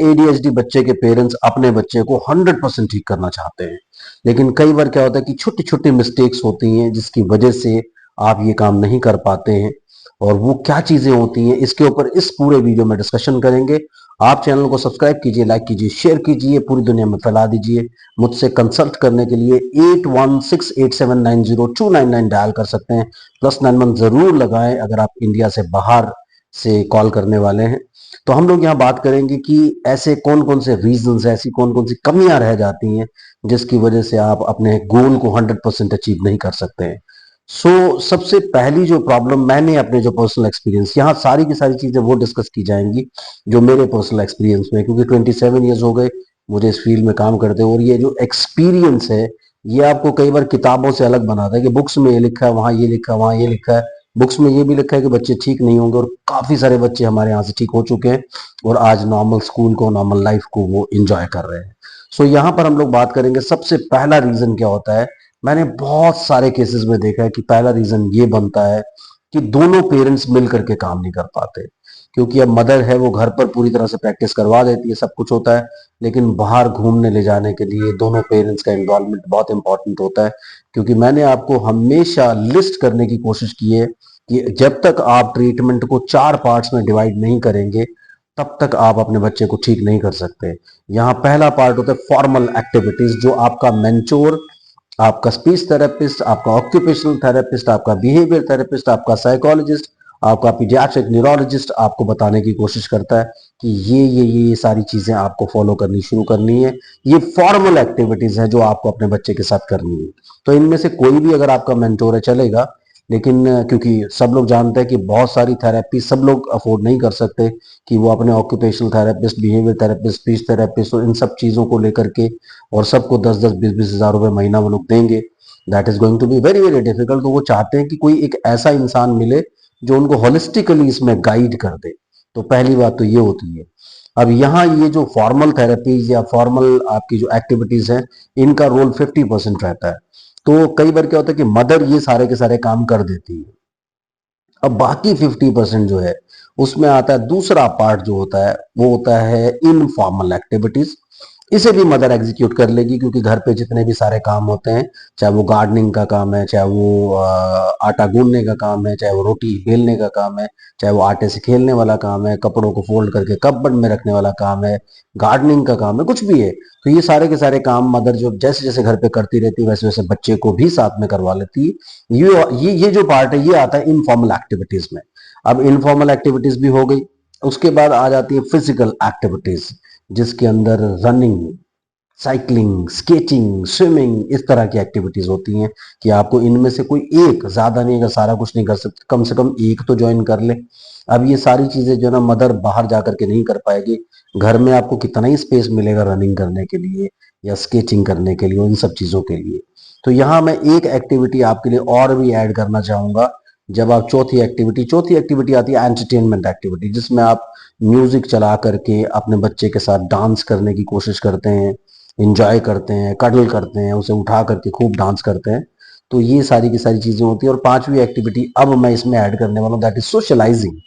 ADHD बच्चे के parents अपने बच्चे को 100% ठीक करना चाहते हैं, लेकिन कई बार क्या होता है कि छोटी छोटी मिस्टेक्स होती हैं जिसकी वजह से आप ये काम नहीं कर पाते हैं। और वो क्या चीजें होती हैं इसके ऊपर इस पूरे वीडियो में डिस्कशन करेंगे। आप चैनल को सब्सक्राइब कीजिए, लाइक कीजिए, शेयर कीजिए, पूरी दुनिया में फैला दीजिए। मुझसे कंसल्ट करने के लिए 8168790299 डायल कर सकते हैं। +91 जरूर लगाएं अगर आप इंडिया से बाहर से कॉल करने वाले हैं। तो हम लोग यहाँ बात करेंगे कि ऐसे कौन कौन से रीजंस, ऐसी कौन कौन सी कमियां रह जाती हैं जिसकी वजह से आप अपने गोल को 100% अचीव नहीं कर सकते हैं। सबसे पहली जो प्रॉब्लम मैंने अपने जो पर्सनल एक्सपीरियंस, यहाँ सारी की सारी चीजें वो डिस्कस की जाएंगी जो मेरे पर्सनल एक्सपीरियंस में, क्योंकि 27 ईयर्स हो गए मुझे इस फील्ड में काम करते हैं। और ये जो एक्सपीरियंस है ये आपको कई बार किताबों से अलग बनाता है कि बुक्स में ये लिखा है, वहां ये लिखा है, वहां ये लिखा है। बुक्स में ये भी लिखा है कि बच्चे ठीक नहीं होंगे, और काफी सारे बच्चे हमारे यहाँ से ठीक हो चुके हैं और आज नॉर्मल स्कूल को, नॉर्मल लाइफ को वो एंजॉय कर रहे हैं। यहाँ पर हम लोग बात करेंगे सबसे पहला रीजन क्या होता है। मैंने बहुत सारे केसेस में देखा है कि पहला रीजन ये बनता है कि दोनों पेरेंट्स मिल करके काम नहीं कर पाते, क्योंकि अब मदर है वो घर पर पूरी तरह से प्रैक्टिस करवा देती है, सब कुछ होता है, लेकिन बाहर घूमने ले जाने के लिए दोनों पेरेंट्स का इन्वॉल्वमेंट बहुत इंपॉर्टेंट होता है। क्योंकि मैंने आपको हमेशा लिस्ट करने की कोशिश की है कि जब तक आप ट्रीटमेंट को 4 पार्ट्स में डिवाइड नहीं करेंगे तब तक आप अपने बच्चे को ठीक नहीं कर सकते। यहाँ पहला पार्ट होता है फॉर्मल एक्टिविटीज, जो आपका मेंटोर, आपका स्पीच थेरेपिस्ट, आपका ऑक्यूपेशनल थेरेपिस्ट, आपका बिहेवियर थेरेपिस्ट, आपका साइकोलॉजिस्ट, आपका पीडियाट्रिक न्यूरोलॉजिस्ट आपको बताने की कोशिश करता है कि ये सारी चीजें आपको फॉलो करनी शुरू करनी है। ये फॉर्मल एक्टिविटीज है जो आपको अपने बच्चे के साथ करनी है। तो इनमें से कोई भी अगर आपका मेंटोर है चलेगा, लेकिन क्योंकि सब लोग जानते हैं कि बहुत सारी थेरेपी सब लोग अफोर्ड नहीं कर सकते कि वो अपने occupational therapist, behaviour therapist, speech therapist और इन सब चीजों को लेकर के और सबको 10-10, 20-20 हजार रुपए महीना वो लोग देंगे। That is going to be very very difficult. तो वो चाहते हैं कि कोई एक ऐसा इंसान मिले जो उनको होलिस्टिकली इसमें गाइड कर दे। तो पहली बात तो ये होती है। अब यहाँ ये जो फॉर्मल थेरेपीज या फॉर्मल आपकी जो एक्टिविटीज हैं इनका रोल 50% रहता है। तो कई बार क्या होता है कि मदर ये सारे के सारे काम कर देती है। अब बाकी 50% जो है उसमें आता है दूसरा पार्ट जो होता है, वो होता है इनफॉर्मल एक्टिविटीज। इसे भी मदर एग्जीक्यूट कर लेगी, क्योंकि घर पे जितने भी सारे काम होते हैं, चाहे वो गार्डनिंग का काम है, चाहे वो आटा गूंदने का काम है, चाहे वो रोटी बेलने का काम है, चाहे वो आटे से खेलने वाला काम है, कपड़ों को फोल्ड करके कपबोर्ड में रखने वाला काम है, गार्डनिंग का काम है, कुछ भी है। तो ये सारे के सारे काम मदर जो जैसे जैसे घर पे करती रहती है वैसे वैसे बच्चे को भी साथ में करवा लेती है। ये जो पार्ट है ये आता है इनफॉर्मल एक्टिविटीज में। अब इनफॉर्मल एक्टिविटीज भी हो गई, उसके बाद आ जाती है फिजिकल एक्टिविटीज, जिसके अंदर रनिंग, साइकिलिंग, स्केटिंग, स्विमिंग, इस तरह की एक्टिविटीज होती हैं कि आपको इनमें से कोई एक, ज्यादा नहीं, अगर सारा कुछ नहीं कर सकते कम से कम एक तो ज्वाइन कर ले। अब ये सारी चीजें जो ना मदर बाहर जाकर के नहीं कर पाएगी, घर में आपको कितना ही स्पेस मिलेगा रनिंग करने के लिए या स्केचिंग करने के लिए, इन सब चीजों के लिए। तो यहाँ मैं एक एक्टिविटी आपके लिए और भी ऐड करना चाहूंगा। जब आप चौथी एक्टिविटी आती है एंटरटेनमेंट एक्टिविटी, जिसमें आप म्यूजिक चला करके अपने बच्चे के साथ डांस करने की कोशिश करते हैं, इंजॉय करते हैं, कडल करते हैं, उसे उठा करके खूब डांस करते हैं। तो ये सारी की सारी चीजें होती है। और पांचवी एक्टिविटी अब मैं इसमें ऐड करने वाला हूँ, दैट इज सोशलाइजिंग,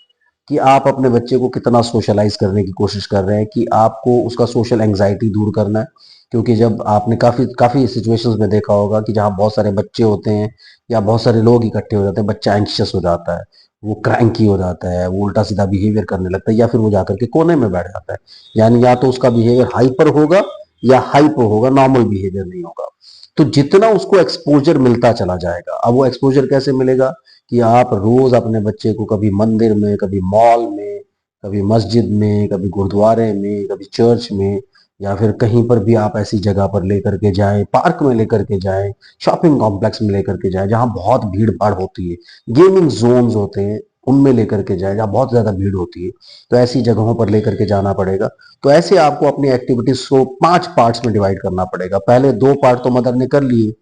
कि आप अपने बच्चे को कितना सोशलाइज करने की कोशिश कर रहे हैं, कि आपको उसका सोशल एंजाइटी दूर करना है। क्योंकि जब आपने काफी काफी सिचुएशंस में देखा होगा कि जहाँ बहुत सारे बच्चे होते हैं या बहुत सारे लोग इकट्ठे हो जाते हैं, बच्चा एंग्शियस हो जाता है, वो क्रैंकी हो जाता है, वो उल्टा सीधा बिहेवियर करने लगता है, या फिर वो जाकर के कोने में बैठ जाता है। यानी या तो उसका बिहेवियर हाइपर होगा या हाइपो होगा, नॉर्मल बिहेवियर नहीं होगा। तो जितना उसको एक्सपोजर मिलता चला जाएगा, अब वो एक्सपोजर कैसे मिलेगा कि आप रोज अपने बच्चे को कभी मंदिर में, कभी मॉल में, कभी मस्जिद में, कभी गुरुद्वारे में, कभी चर्च में, या फिर कहीं पर भी आप ऐसी जगह पर लेकर के जाएं, पार्क में लेकर के जाएं, शॉपिंग कॉम्प्लेक्स में लेकर के जाएं जहां बहुत भीड़ भाड़ होती है, गेमिंग जोन्स होते हैं उनमें लेकर के जाएं जहां बहुत ज्यादा भीड़ होती है। तो ऐसी जगहों पर लेकर के जाना पड़ेगा। तो ऐसे आपको अपनी एक्टिविटीज को 5 पार्ट्स में डिवाइड करना पड़ेगा। पहले 2 पार्ट तो मदर ने कर लिए,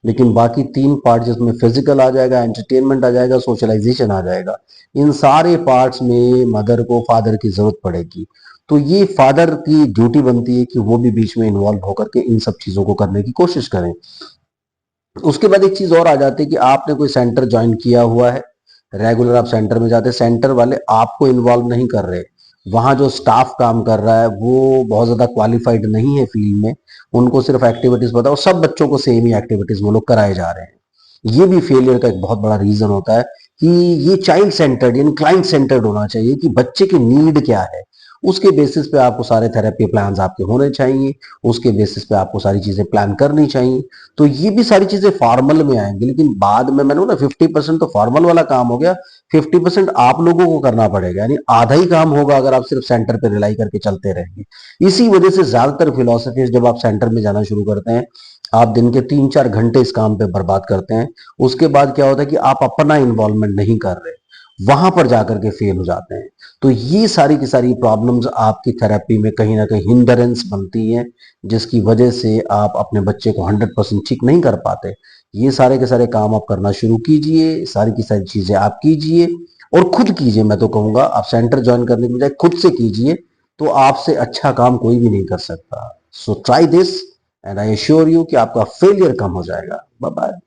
लेकिन बाकी 3 पार्ट जिसमें फिजिकल आ जाएगा, एंटरटेनमेंट आ जाएगा, सोशलाइजेशन आ जाएगा, इन सारे पार्ट्स में मदर को फादर की जरूरत पड़ेगी। तो ये फादर की ड्यूटी बनती है कि वो भी बीच में इन्वॉल्व होकर के इन सब चीजों को करने की कोशिश करें। उसके बाद एक चीज और आ जाती है कि आपने कोई सेंटर ज्वाइन किया हुआ है, रेगुलर आप सेंटर में जाते हैं, सेंटर वाले आपको इन्वॉल्व नहीं कर रहे, वहाँ जो स्टाफ काम कर रहा है वो बहुत ज़्यादा क्वालिफाइड नहीं है फील्ड में, उनको सिर्फ एक्टिविटीज़ पता है और सब बच्चों को सेम ही एक्टिविटीज़ वो लोग कराए जा रहे हैं। ये भी फेलियर का एक बहुत बड़ा रीज़न होता है कि ये चाइल्ड सेंटर्ड यानी क्लाइंट सेंटर्ड होना चाहिए कि बच्चे की नीड क्या है, उसके बेसिस पे आपको सारे थेरेपी प्लान्स आपके होने चाहिए, उसके बेसिस पे आपको सारी चीज़ें प्लान करनी चाहिए। तो ये भी सारी चीज़ें फॉर्मल में आएँगी, लेकिन बाद में मैंने बोला 50% तो फॉर्मल वाला काम हो गया, 50% आप लोगों को करना पड़ेगा, यानी आधा ही काम होगा अगर आप सिर्फ सेंटर पे रिलाई करके चलते रहेंगे। इसी वजह से ज्यादातर फिलोसफीज जब आप सेंटर में जाना शुरू करते हैं, आप दिन के 3-4 घंटे इस काम पे बर्बाद करते हैं, उसके बाद क्या होता है कि आप अपना इन्वॉल्वमेंट नहीं कर रहे, वहां पर जाकर के फेल हो जाते हैं। तो ये सारी की सारी प्रॉब्लम्स आपकी थेरेपी में कहीं ना कहीं हिंडरेंस बनती हैं, जिसकी वजह से आप अपने बच्चे को 100% ठीक नहीं कर पाते। ये सारे के सारे काम आप करना शुरू कीजिए, सारी की सारी चीजें आप कीजिए और खुद कीजिए। मैं तो कहूंगा आप सेंटर ज्वाइन करने के बजाय खुद से कीजिए, तो आपसे अच्छा काम कोई भी नहीं कर सकता। So try this and I assure you कि आपका फेलियर कम हो जाएगा। Bye bye.